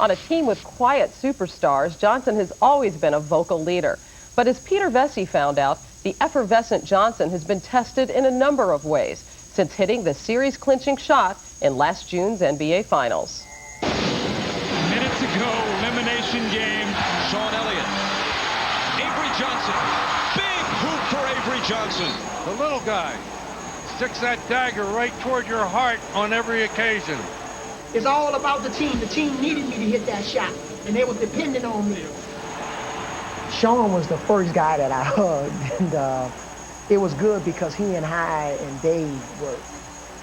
On a team with quiet superstars, Johnson has always been a vocal leader. But as Peter Vesey found out, the effervescent Johnson has been tested in a number of ways since hitting the series-clinching shot in last June's NBA Finals. Minutes ago, elimination game. Sean Elliott. Avery Johnson. Big hoop for Avery Johnson. The little guy sticks that dagger right toward your heart on every occasion. It's all about the team. The team needed me to hit that shot, and they were depending on me. Sean was the first guy that I hugged, and it was good because he and Dave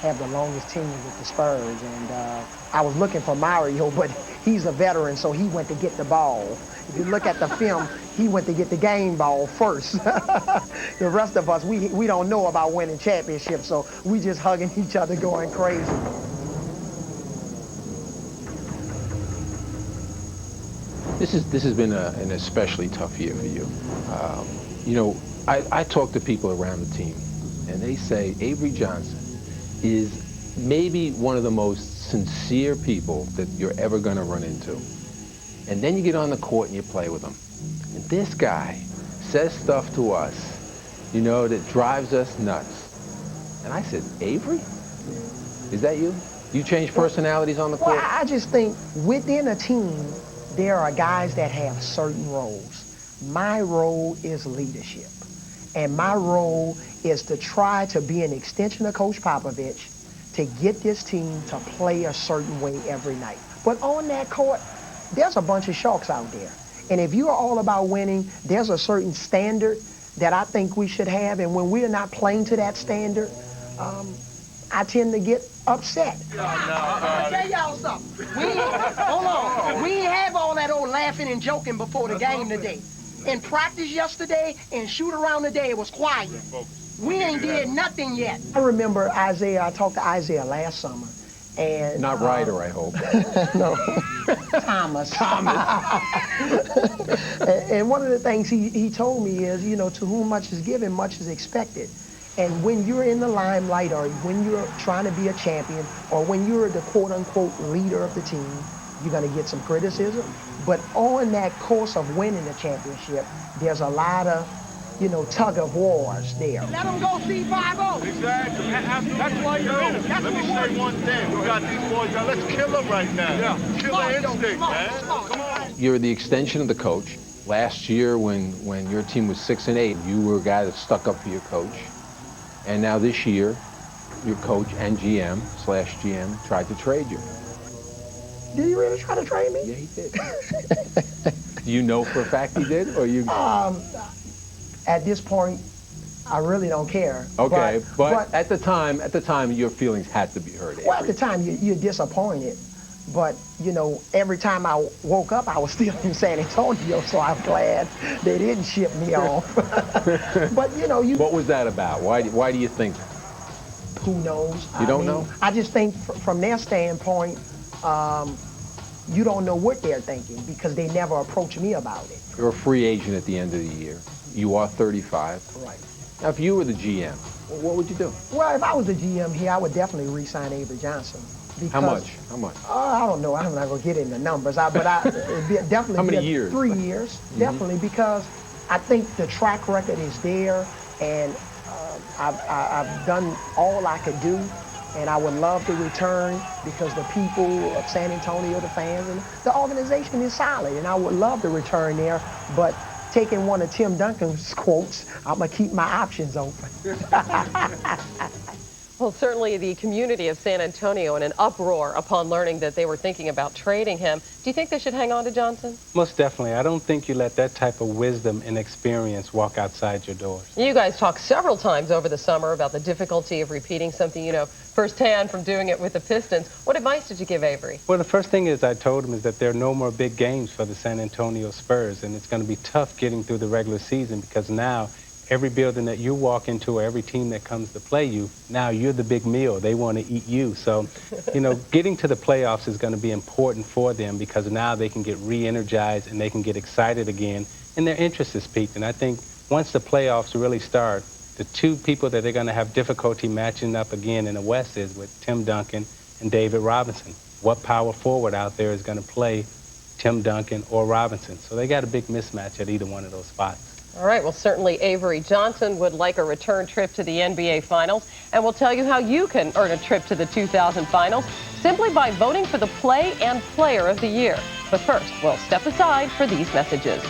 have the longest tenure with the Spurs, and I was looking for Mario, but he's a veteran, so he went to get the ball. If you look at the film, he went to get the game ball first. The rest of us, we don't know about winning championships, so we just hugging each other going crazy. This has been an especially tough year for you. You know, I talk to people around the team, and they say Avery Johnson is maybe one of the most sincere people that you're ever going to run into. And then you get on the court and you play with him. And this guy says stuff to us, you know, that drives us nuts. And I said, Avery? Is that you? You change personalities on the court? Well, I just think within a team, there are guys that have certain roles. My role is leadership. And my role is to try to be an extension of Coach Popovich to get this team to play a certain way every night. But on that court, there's a bunch of sharks out there. And if you're all about winning, there's a certain standard that I think we should have. And when we're not playing to that standard, I tend to get upset. I'll tell y'all something. Hold on. We ain't have all that old laughing and joking before the game today. In practice yesterday and shoot around today, it was quiet. We ain't did nothing yet. I remember Isaiah, I talked to Isaiah last summer. And not Ryder, I hope. No. Thomas. And one of the things he told me is, you know, to whom much is given, much is expected. And when you're in the limelight, or when you're trying to be a champion, or when you're the quote-unquote leader of the team, you're going to get some criticism. But on that course of winning the championship, there's a lot of, you know, tug of wars there. Let them go C5-0. Exactly. That's why you're in it. Let me say one thing. We got these boys now. Let's kill them right now. Yeah. Killer instinct, man. Come on. You're the extension of the coach. Last year, when your team was 6-8, you were a guy that stuck up for your coach. And now this year, your coach and GM/GM tried to trade you. Did he really try to trade me? Yeah, he did. Do you know for a fact he did, or you? At this point, I really don't care. Okay, but at the time, your feelings had to be hurt. Well, at the time, you're disappointed. But, you know, every time I woke up, I was still in San Antonio, so I'm glad they didn't ship me off. But, you know, What was that about? Why do you think that? Who knows? You don't know? I just think from their standpoint, you don't know what they're thinking because they never approach me about it. You're a free agent at the end of the year. You are 35. Right. Now, if you were the GM, what would you do? Well, if I was the GM here, I would definitely re-sign Avery Johnson. Because, How much? How much? I don't know. I'm not going to get into numbers. But it'd be definitely How many years? 3 years, definitely, because I think the track record is there, and I've done all I could do, and I would love to return because the people of San Antonio, the fans, and the organization is solid, and I would love to return there, but taking one of Tim Duncan's quotes, I'm going to keep my options open. Well, certainly the community of San Antonio in an uproar upon learning that they were thinking about trading him. Do you think they should hang on to Johnson? Most definitely. I don't think you let that type of wisdom and experience walk outside your doors. You guys talked several times over the summer about the difficulty of repeating something you know firsthand from doing it with the Pistons. What advice did you give Avery? Well, the first thing I told him is that there are no more big games for the San Antonio Spurs, and it's going to be tough getting through the regular season because now every building that you walk into or every team that comes to play you, now you're the big meal. They want to eat you. So, you know, getting to the playoffs is going to be important for them because now they can get re-energized and they can get excited again, and their interest is peaked. And I think once the playoffs really start, the two people that they're going to have difficulty matching up again in the West is with Tim Duncan and David Robinson. What power forward out there is going to play Tim Duncan or Robinson. So they got a big mismatch at either one of those spots. All right, well, certainly Avery Johnson would like a return trip to the NBA Finals, and we'll tell you how you can earn a trip to the 2000 Finals simply by voting for the Play and Player of the Year. But first, we'll step aside for these messages.